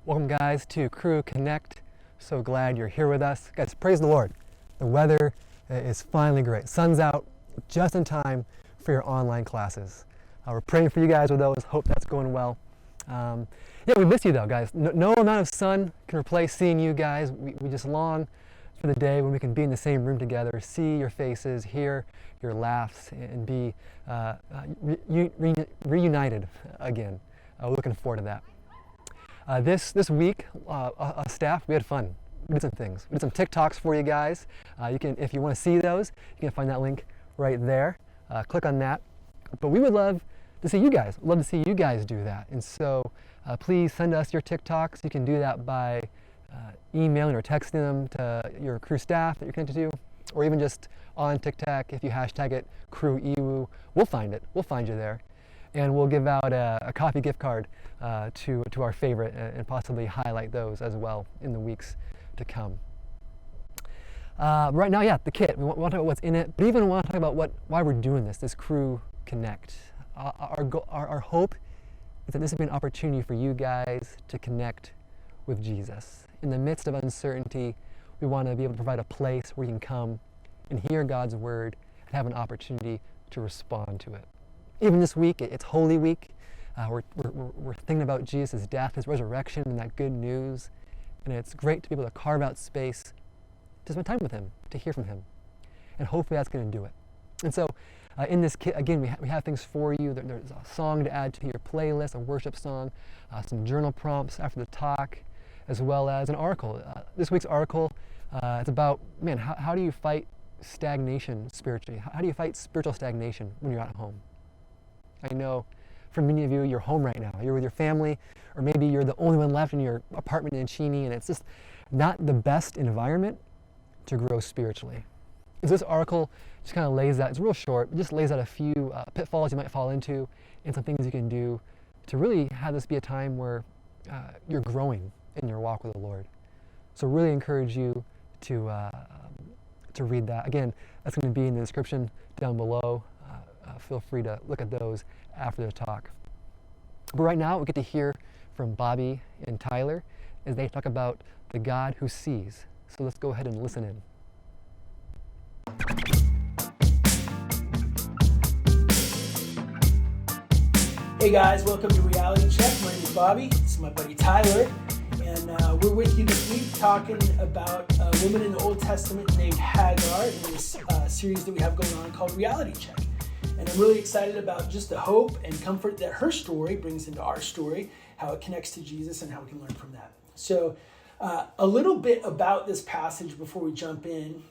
Welcome, guys, to Crew Connect. So glad you're here with us. Guys, praise the Lord. The weather is finally great. Sun's out just in time for your online classes. We're praying for you guys with those. Hope that's going well. We miss you though, guys. No amount of sun can replace seeing you guys. We just long for the day when we can be in the same room together, see your faces, hear your laughs, and be reunited again. We're looking forward to that. This week, staff, we had fun. We did some things. We did some TikToks for you guys. You can, if you want to see those, you can find that link right there. Click on that. But we would love to see you guys. Love to see you guys do that. And so please send us your TikToks. You can do that by emailing or texting them to your crew staff that you're connected to, or even just on TikTok. If you hashtag it CrewEwu, we'll find it. We'll find you there. And we'll give out a coffee gift card to our favorite and possibly highlight those as well in the weeks to come. Right now, the kit. We want to talk about what's in it, but even want to talk about why we're doing this Crew Connect. Our hope is that this will be an opportunity for you guys to connect with Jesus. In the midst of uncertainty, we want to be able to provide a place where you can come and hear God's word and have an opportunity to respond to it. Even this week, it's Holy Week. We're thinking about Jesus' death, his resurrection, and that good news. And it's great to be able to carve out space to spend time with him, to hear from him. And hopefully that's going to do it. And so in this kit, again, we have things for you. There's a song to add to your playlist, a worship song, some journal prompts after the talk, as well as an article. This week's article, it's about, how do you fight stagnation spiritually? How do you fight spiritual stagnation when you're at home? I know for many of you, you're home right now. You're with your family, or maybe you're the only one left in your apartment in Cheney, and it's just not the best environment to grow spiritually. So this article just kind of lays out, it's real short, it just lays out a few pitfalls you might fall into and some things you can do to really have this be a time where you're growing in your walk with the Lord. So really encourage you to read that. Again, that's going to be in the description down below. Feel free to look at those after the talk. But right now, we get to hear from Bobby and Tyler as they talk about the God who sees. So let's go ahead and listen in. Hey guys, welcome to Reality Check. My name is Bobby. This is my buddy Tyler. And we're with you this week talking about a woman in the Old Testament named Hagar in this series that we have going on called Reality Check. And I'm really excited about just the hope and comfort that her story brings into our story, how it connects to Jesus and how we can learn from that. So a little bit about this passage before we jump in.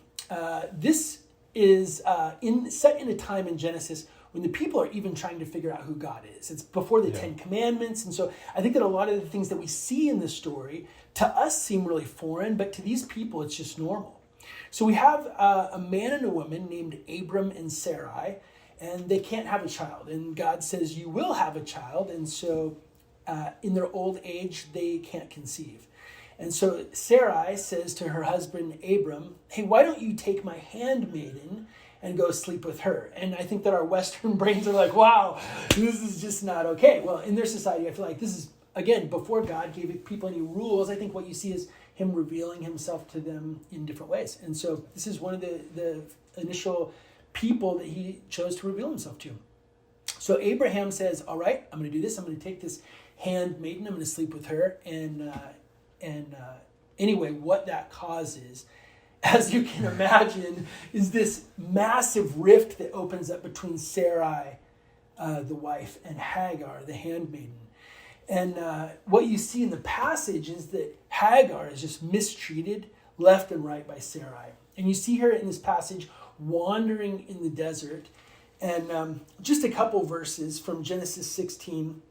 This is set in a time in Genesis when the people are even trying to figure out who God is. It's before the Ten Commandments. And so I think that a lot of the things that we see in this story to us seem really foreign, but to these people, it's just normal. So we have a man and a woman named Abram and Sarai, and they can't have a child. And God says, you will have a child. And so in their old age, they can't conceive. And so Sarai says to her husband, Abram, hey, why don't you take my handmaiden and go sleep with her? And I think that our Western brains are like, wow, this is just not okay. Well, in their society, I feel like this is, again, before God gave people any rules. I think what you see is him revealing himself to them in different ways. And so this is one of the initial people that he chose to reveal himself to. So Abraham says, all right, I'm going to do this. I'm going to take this handmaiden. I'm going to sleep with her. And anyway, what that causes, as you can imagine, is this massive rift that opens up between Sarai, the wife, and Hagar, the handmaiden. And what you see in the passage is that Hagar is just mistreated left and right by Sarai. And you see her in this passage wandering in the desert. And just a couple verses from Genesis 16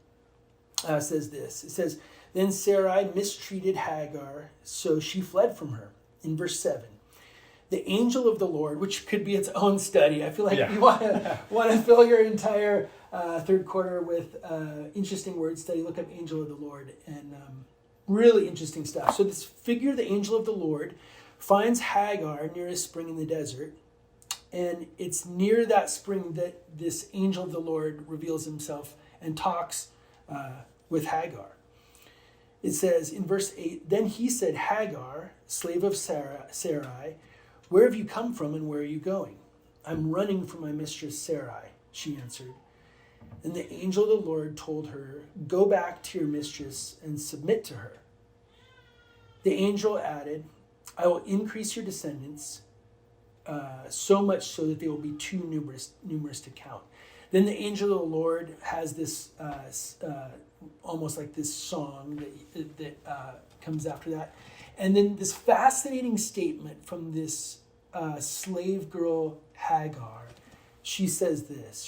says this. It says, then Sarai mistreated Hagar, so she fled from her. In verse 7, the angel of the Lord, which could be its own study. I feel like you want to fill your entire third quarter with interesting word study. Look up angel of the Lord, and really interesting stuff. So this figure, the angel of the Lord, finds Hagar near a spring in the desert. And it's near that spring that this angel of the Lord reveals himself and talks with Hagar. It says in verse 8, then he said, Hagar, slave of Sarai, where have you come from and where are you going? I'm running from my mistress Sarai, she answered. And the angel of the Lord told her, go back to your mistress and submit to her. The angel added, I will increase your descendants so much so that they will be too numerous to count. Then the angel of the Lord has this almost like this song that comes after that. And then this fascinating statement from this slave girl Hagar. She says this.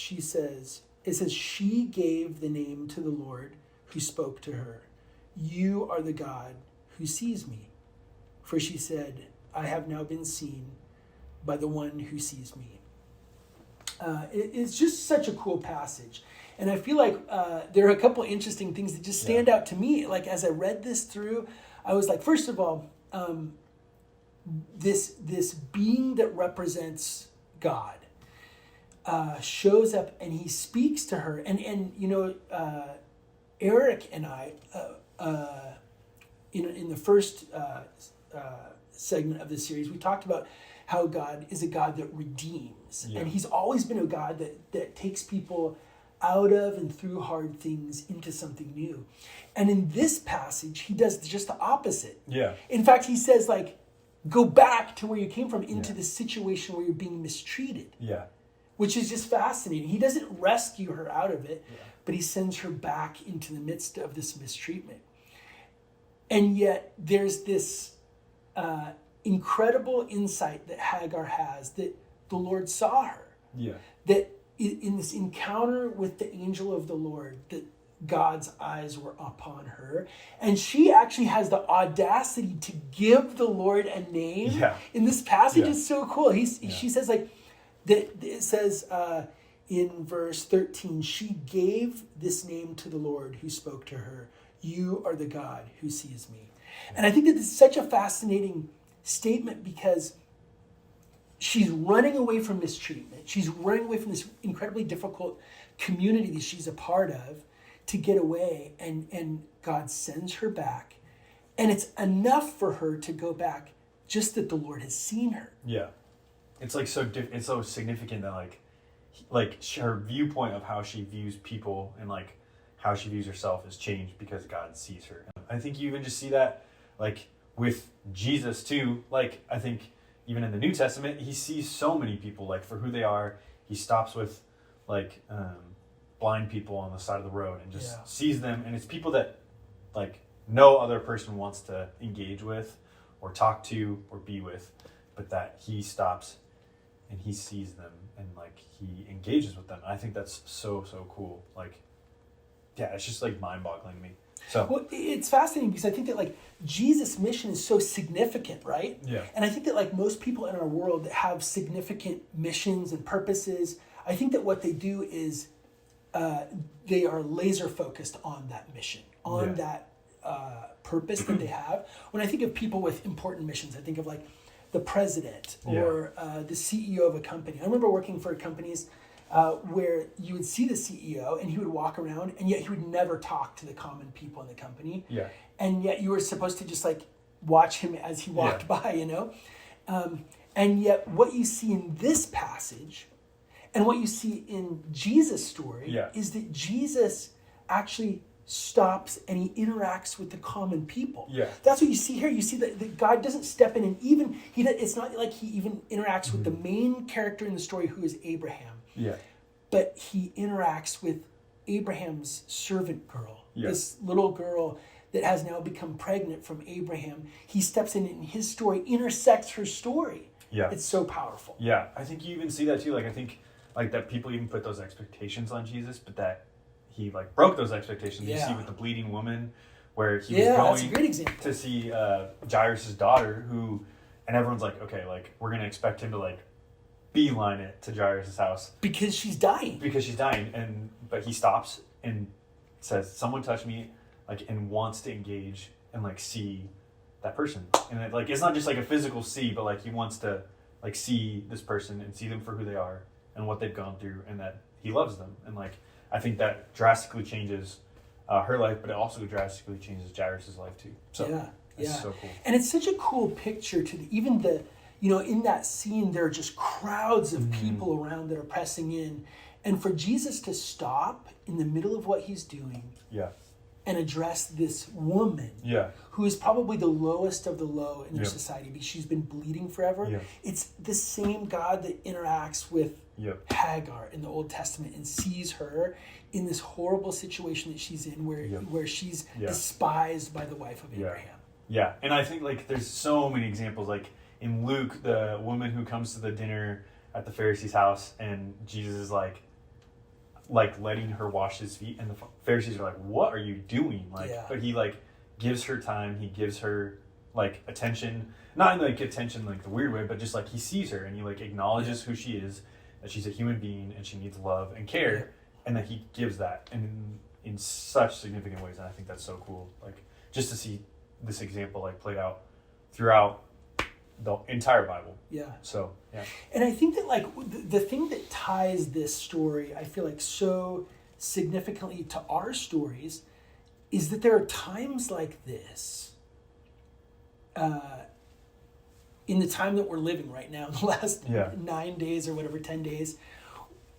It says, she gave the name to the Lord who spoke to her. You are the God who sees me. For she said, I have now been seen by the one who sees me. It's just such a cool passage. And I feel like there are a couple interesting things that just stand out to me. Like as I read this through, I was like, first of all, this being that represents God shows up and he speaks to her. And you know, Eric and I, in the first segment of this series, we talked about how God is a God that redeems. Yeah. And he's always been a God that takes people out of and through hard things into something new. And in this passage, he does just the opposite. Yeah. In fact, he says, like, go back to where you came from into the situation where you're being mistreated. Yeah. Which is just fascinating. He doesn't rescue her out of it, but he sends her back into the midst of this mistreatment. And yet there's this incredible insight that Hagar has, that the Lord saw her. Yeah. That in this encounter with the angel of the Lord, that God's eyes were upon her. And she actually has the audacity to give the Lord a name. Yeah. In this passage, Yeah. it's so cool. She says, like, that it says in verse 13, she gave this name to the Lord who spoke to her. You are the God who sees me. And I think that this is such a fascinating statement because she's running away from mistreatment. She's running away from this incredibly difficult community that she's a part of to get away. And God sends her back. And it's enough for her to go back just that the Lord has seen her. Yeah. It's like it's so significant that like her viewpoint of how she views people and like how she views herself has changed because God sees her. I think you even just see that like with Jesus too. Like I think even in the New Testament, he sees so many people like for who they are. He stops with like blind people on the side of the road and just sees them, and it's people that like no other person wants to engage with or talk to or be with, but that he stops and he sees them and like he engages with them. I think that's so cool. Like, yeah, it's just like mind-boggling to me. So well, it's fascinating because I think that like Jesus' mission is so significant, right? Yeah. And I think that like most people in our world that have significant missions and purposes, I think that what they do is they are laser focused on that mission, on that purpose that they have. When I think of people with important missions, I think of like the president or the CEO of a company. I remember working for companies where you would see the CEO and he would walk around and yet he would never talk to the common people in the company. Yeah. And yet you were supposed to just like watch him as he walked by, you know? And yet what you see in this passage and what you see in Jesus' story is that Jesus actually stops and he interacts with the common people. Yeah. That's what you see here. You see that God doesn't step in and even, it's not like he even interacts with the main character in the story who is Abraham. Yeah. But he interacts with Abraham's servant girl, this little girl that has now become pregnant from Abraham. He steps in and his story intersects her story. Yeah. It's so powerful. Yeah. I think you even see that too. Like I think like that people even put those expectations on Jesus, but that he like broke those expectations. You see with the bleeding woman where he was that's a great example. to see Jairus' daughter who, and everyone's like, okay, like we're going to expect him to like beeline it to Jairus' house. Because she's dying. But he stops and says, someone touched me, like, and wants to engage and like see that person. And it, like, it's not just like a physical see, but like he wants to like see this person and see them for who they are and what they've gone through and that he loves them. And like, I think that drastically changes her life, but it also drastically changes Jairus' life too. So it's so cool. And it's such a cool picture to even the, in that scene, there are just crowds of people around that are pressing in. And for Jesus to stop in the middle of what he's doing and address this woman who is probably the lowest of the low in their society because she's been bleeding forever. It's the same God that interacts with Hagar in the Old Testament and sees her in this horrible situation that she's in where she's despised by the wife of Abraham. Yeah, and I think like there's so many examples. Like in Luke, the woman who comes to the dinner at the Pharisee's house, and Jesus is like letting her wash his feet, and the Pharisees are like, "What are you doing?" But he like gives her time. He gives her like attention, not like attention like the weird way, but just like he sees her and he like acknowledges who she is, that she's a human being and she needs love and care, and that he gives that in such significant ways. And I think that's so cool. Like just to see this example like played out throughout the entire Bible. So and I think that like the thing that ties this story, I feel like so significantly to our stories, is that there are times like this in the time that we're living right now, in the last 9 days or whatever, 10 days,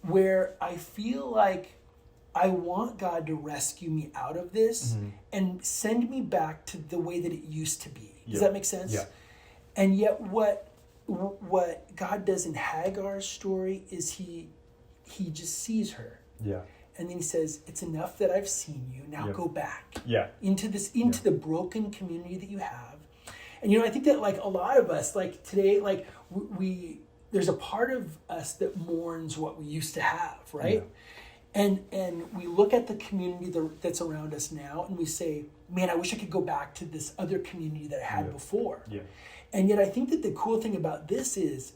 where I feel like I want God to rescue me out of this and send me back to the way that it used to be. Does that make sense? And yet what God does in Hagar's story is he just sees her. And then he says, it's enough that I've seen you. Now go back into the broken community that you have. And I think that like a lot of us, like today, like we there's a part of us that mourns what we used to have, right? And we look at the community that's around us now and we say, man, I wish I could go back to this other community that I had before. And yet I think that the cool thing about this is,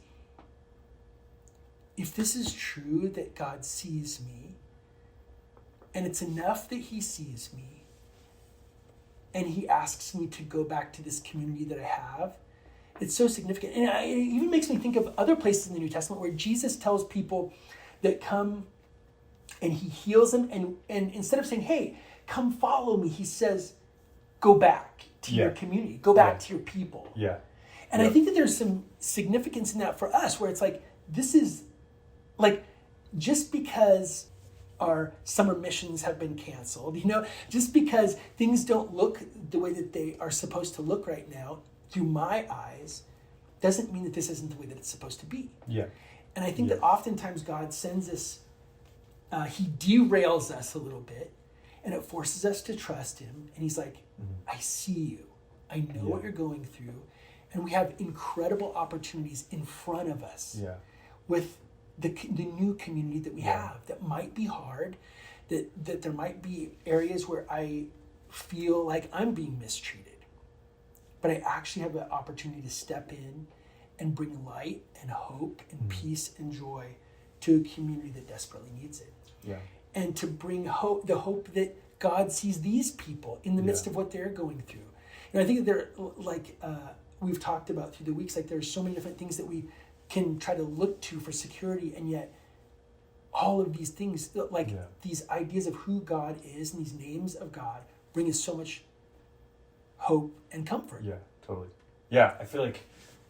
if this is true that God sees me, and it's enough that he sees me, and he asks me to go back to this community that I have, it's so significant. And it even makes me think of other places in the New Testament where Jesus tells people that come and he heals them, and instead of saying, hey, come follow me, he says, go back to your community, go back to your people. And I think that there's some significance in that for us, where it's like, this is like, just because our summer missions have been canceled, just because things don't look the way that they are supposed to look right now through my eyes, doesn't mean that this isn't the way that it's supposed to be. And I think that oftentimes God sends us, he derails us a little bit, and it forces us to trust him. And he's like, I see you. I know what you're going through. And we have incredible opportunities in front of us with the new community that we have that might be hard, that there might be areas where I feel like I'm being mistreated. But I actually have the opportunity to step in and bring light and hope and peace and joy to a community that desperately needs it. And to bring hope, the hope that God sees these people in the midst of what they're going through. I think that they're like, we've talked about through the weeks, like there's so many different things that we can try to look to for security, and yet all of these things, like these ideas of who God is and these names of God, bring us so much hope and comfort. Totally. I feel like,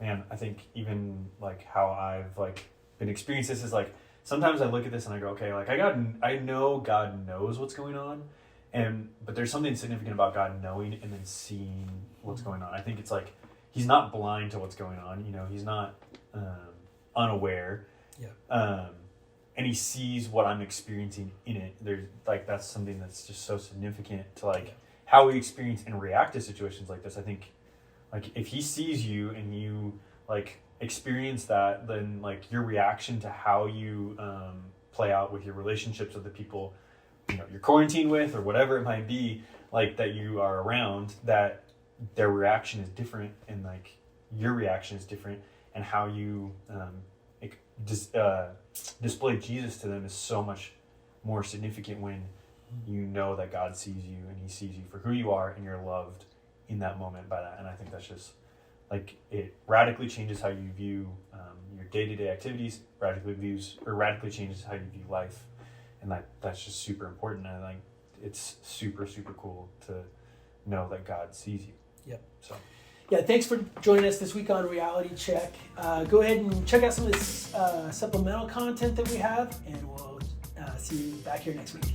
man, I think even like how I've like been experiencing this is like, sometimes I look at this and I go, okay, like I know God knows what's going on, but there's something significant about God knowing and then seeing what's going on. I think it's like, he's not blind to what's going on, he's not unaware. And he sees what I'm experiencing in it. There's like, that's something that's just so significant to like how we experience and react to situations like this. I think like if he sees you and you like experience that, then like your reaction to how you play out with your relationships with the people you're quarantined with or whatever it might be, like that you are around, that their reaction is different and like your reaction is different, and how you display Jesus to them is so much more significant when you know that God sees you and he sees you for who you are and you're loved in that moment by that. And I think that's just like, it radically changes how you view your day-to-day activities, radically changes how you view life. And that's just super important. And like, it's super, super cool to know that God sees you. Yep. So. Yeah, thanks for joining us this week on Reality Check. Go ahead and check out some of this supplemental content that we have, and we'll see you back here next week.